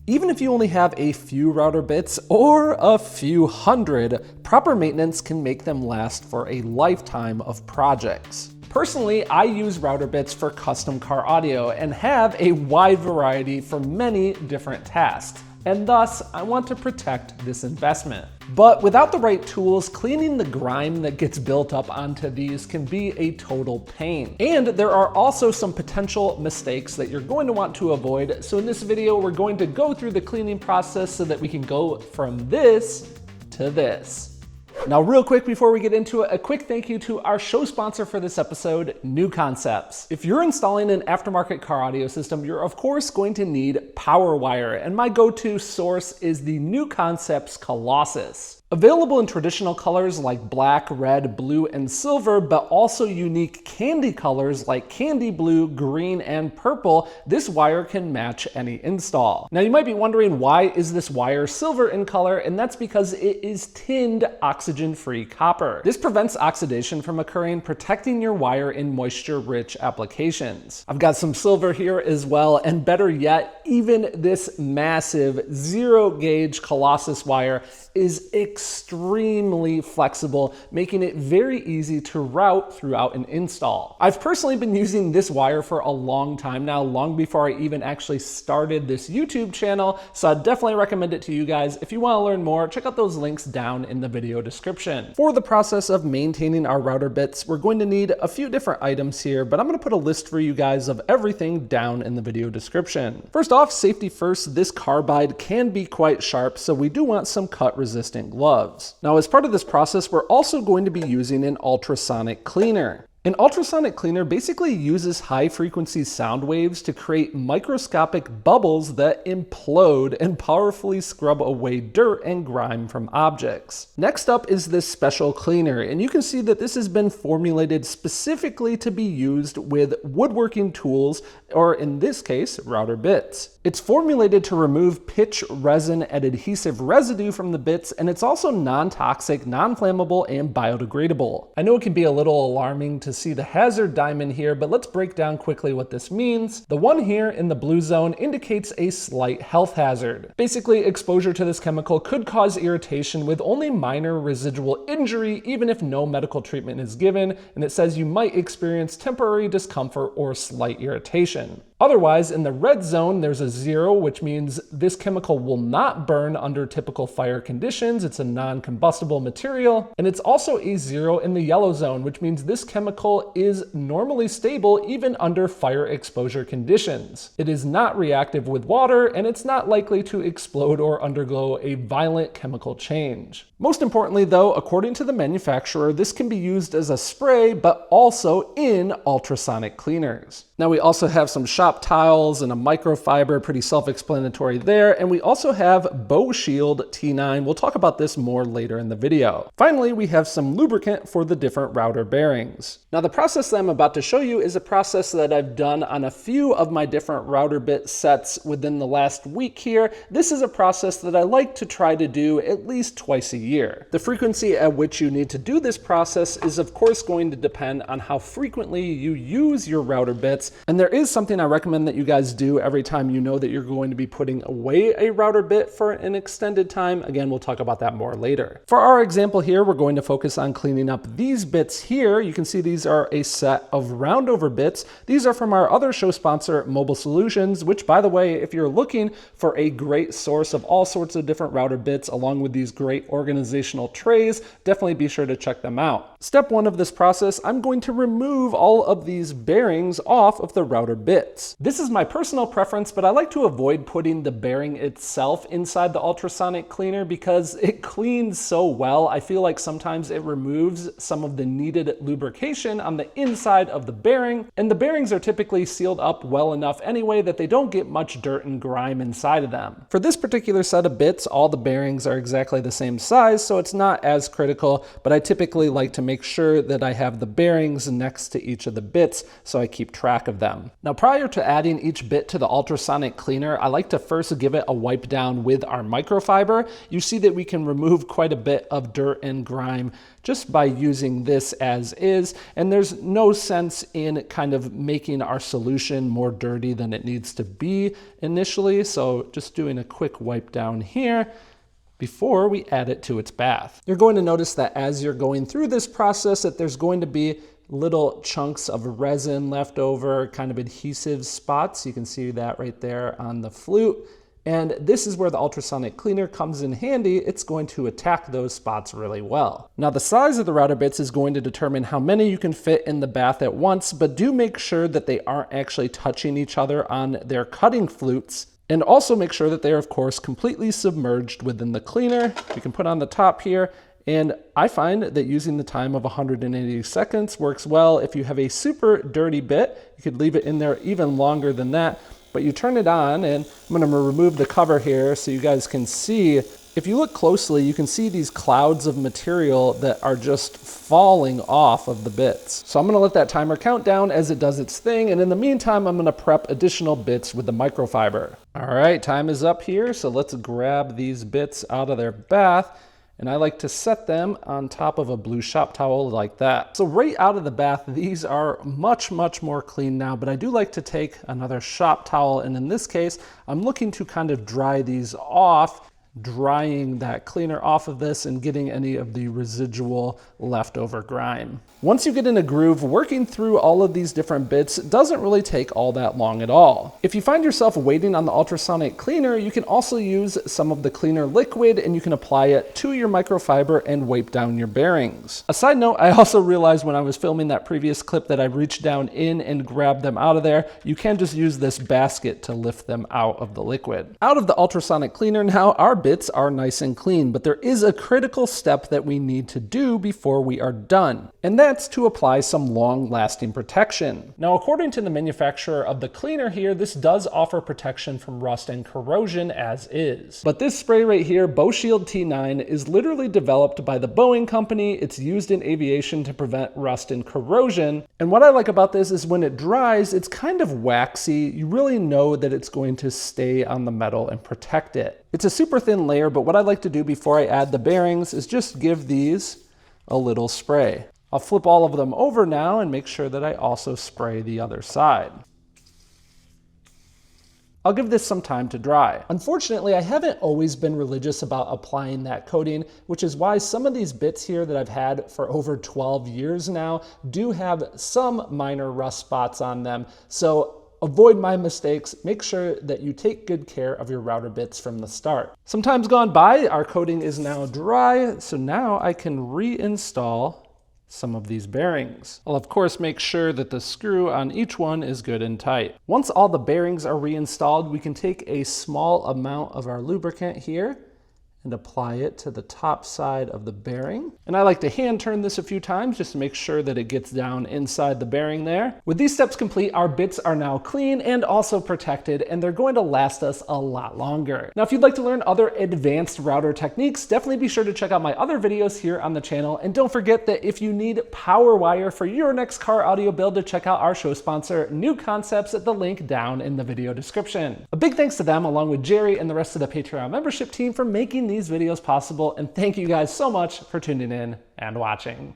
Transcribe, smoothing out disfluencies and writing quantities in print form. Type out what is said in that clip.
Even if you only have a few router bits or a few hundred, proper maintenance can make them last for a lifetime of projects. Personally, I use router bits for custom car audio and have a wide variety for many different tasks, and thus I want to protect this investment. But without the right tools, cleaning the grime that gets built up onto these can be a total pain. And there are also some potential mistakes that you're going to want to avoid. So in this video, we're going to go through the cleaning process so that we can go from this to this. Now, real quick before we get into it, a quick thank you to our show sponsor for this episode, KnuKonceptz. If you're installing an aftermarket car audio system, you're of course going to need power wire, and my go-to source is the KnuKonceptz Kolossus. Available in traditional colors like black, red, blue, and silver, but also unique candy colors like candy blue, green, and purple, this wire can match any install. Now you might be wondering, why is this wire silver in color? And that's because it is tinned oxygen-free copper. This prevents oxidation from occurring, protecting your wire in moisture-rich applications. I've got some silver here as well, and better yet, even this massive 0-gauge Kolossus wire is extremely flexible, making it very easy to route throughout an install. I've personally been using this wire for a long time now, long before I even actually started this YouTube channel, so I'd definitely recommend it to you guys. If you want to learn more, check out those links down in the video description. For the process of maintaining our router bits, we're going to need a few different items here, but I'm going to put a list for you guys of everything down in the video description. First off, safety first, this carbide can be quite sharp, so we do want some cut resistant gloves. Now, as part of this process, we're also going to be using an ultrasonic cleaner. An ultrasonic cleaner basically uses high-frequency sound waves to create microscopic bubbles that implode and powerfully scrub away dirt and grime from objects. Next up is this special cleaner, and you can see that this has been formulated specifically to be used with woodworking tools, or in this case, router bits. It's formulated to remove pitch, resin, and adhesive residue from the bits, and it's also non-toxic, non-flammable, and biodegradable. I know it can be a little alarming to see the hazard diamond here, but let's break down quickly what this means. The one here in the blue zone indicates a slight health hazard. Basically, exposure to this chemical could cause irritation with only minor residual injury, even if no medical treatment is given, and it says you might experience temporary discomfort or slight irritation. Otherwise, in the red zone, there's a 0, which means this chemical will not burn under typical fire conditions. It's a non-combustible material. And it's also a 0 in the yellow zone, which means this chemical is normally stable even under fire exposure conditions. It is not reactive with water, and it's not likely to explode or undergo a violent chemical change. Most importantly though, according to the manufacturer, this can be used as a spray, but also in ultrasonic cleaners. Now we also have some shop tiles and a microfiber, pretty self-explanatory there, and we also have Bow Shield T9. We'll talk about this more later in the video. Finally, we have some lubricant for the different router bearings. Now the process that I'm about to show you is a process that I've done on a few of my different router bit sets within the last week here. This is a process that I like to try to do at least twice a year. The frequency at which you need to do this process is of course going to depend on how frequently you use your router bits, and there is something I recommend that you guys do every time you know that you're going to be putting away a router bit for an extended time. Again, we'll talk about that more later. For our example here, we're going to focus on cleaning up these bits here. You can see these are a set of roundover bits. These are from our other show sponsor, Mobile Solutions, which by the way, if you're looking for a great source of all sorts of different router bits along with these great organizational trays, definitely be sure to check them out. Step 1 of this process, I'm going to remove all of these bearings off of the router bits. This is my personal preference, but I like to avoid putting the bearing itself inside the ultrasonic cleaner because it cleans so well. I feel like sometimes it removes some of the needed lubrication on the inside of the bearing, and the bearings are typically sealed up well enough anyway that they don't get much dirt and grime inside of them. For this particular set of bits, all the bearings are exactly the same size, so it's not as critical, but I typically like to make make sure that I have the bearings next to each of the bits so I keep track of them. Now, prior to adding each bit to the ultrasonic cleaner, I like to first give it a wipe down with our microfiber. You see that we can remove quite a bit of dirt and grime just by using this as is, and there's no sense in kind of making our solution more dirty than it needs to be initially, so just doing a quick wipe down here before we add it to its bath. You're going to notice that as you're going through this process that there's going to be little chunks of resin left over, kind of adhesive spots. You can see that right there on the flute. And this is where the ultrasonic cleaner comes in handy. It's going to attack those spots really well. Now, the size of the router bits is going to determine how many you can fit in the bath at once, but do make sure that they aren't actually touching each other on their cutting flutes. And also make sure that they are, of course, completely submerged within the cleaner. You can put on the top here. And I find that using the time of 180 seconds works well. If you have a super dirty bit, you could leave it in there even longer than that. But you turn it on, and I'm going to remove the cover here so you guys can see. If you look closely, you can see these clouds of material that are just falling off of the bits. So I'm going to let that timer count down as it does its thing, and in the meantime, I'm going to prep additional bits with the microfiber. All right, time is up here, so let's grab these bits out of their bath. And I like to set them on top of a blue shop towel like that. So right out of the bath, these are much, much more clean now, but I do like to take another shop towel, and in this case, I'm looking to kind of dry these off, drying that cleaner off of this and getting any of the residual leftover grime. Once you get in a groove, working through all of these different bits doesn't really take all that long at all. If you find yourself waiting on the ultrasonic cleaner, you can also use some of the cleaner liquid and you can apply it to your microfiber and wipe down your bearings. A side note, I also realized when I was filming that previous clip that I reached down in and grabbed them out of there. You can just use this basket to lift them out of the liquid. Out of the ultrasonic cleaner now, our bits are nice and clean, but there is a critical step that we need to do before we are done, and that's to apply some long-lasting protection. Now, according to the manufacturer of the cleaner here, this does offer protection from rust and corrosion as is. But this spray right here, BoShield T9, is literally developed by the Boeing company. It's used in aviation to prevent rust and corrosion. And what I like about this is when it dries, it's kind of waxy. You really know that it's going to stay on the metal and protect it. It's a super thin layer, but what I like to do before I add the bearings is just give these a little spray. I'll flip all of them over now and make sure that I also spray the other side. I'll give this some time to dry. Unfortunately, I haven't always been religious about applying that coating, which is why some of these bits here that I've had for over 12 years now do have some minor rust spots on them. So avoid my mistakes. Make sure that you take good care of your router bits from the start. Some time's gone by, our coating is now dry, so now I can reinstall some of these bearings. I'll of course make sure that the screw on each one is good and tight. Once all the bearings are reinstalled, we can take a small amount of our lubricant here and apply it to the top side of the bearing. And I like to hand turn this a few times just to make sure that it gets down inside the bearing there. With these steps complete, our bits are now clean and also protected, and they're going to last us a lot longer. Now, if you'd like to learn other advanced router techniques, definitely be sure to check out my other videos here on the channel. And don't forget that if you need power wire for your next car audio build, to check out our show sponsor, KnuKonceptz, at the link down in the video description. A big thanks to them, along with Jerry and the rest of the Patreon membership team, for making these videos possible, and thank you guys so much for tuning in and watching.